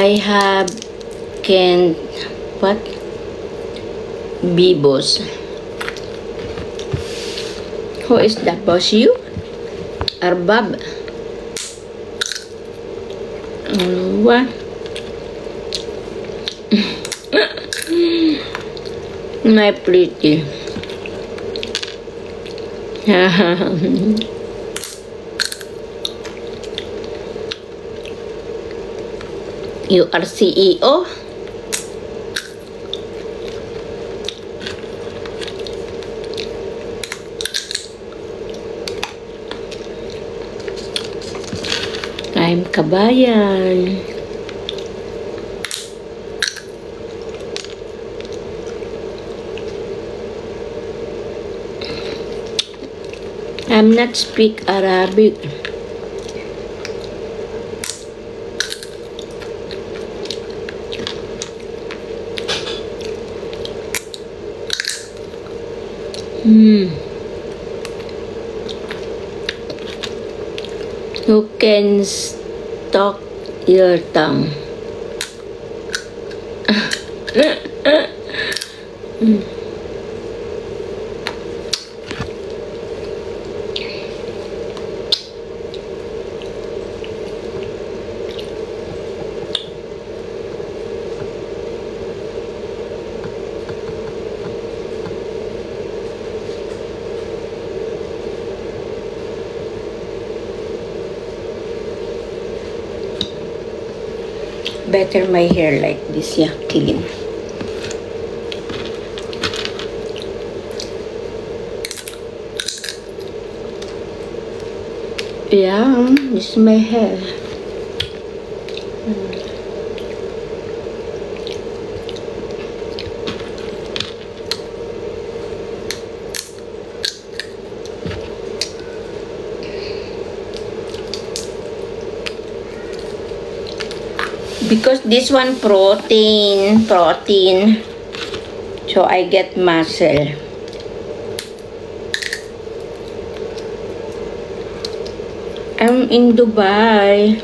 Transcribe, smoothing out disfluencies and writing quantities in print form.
I have canned what? Bibos. Who is that, boss? You? Arbab? What? My pretty. You are CEO? I'm kabayan. I'm not speak Arabic. You can stop your tongue. Better my hair like this, yeah, clean. Yeah, this is my hair. Because this one protein, so I get muscle. I'm in Dubai.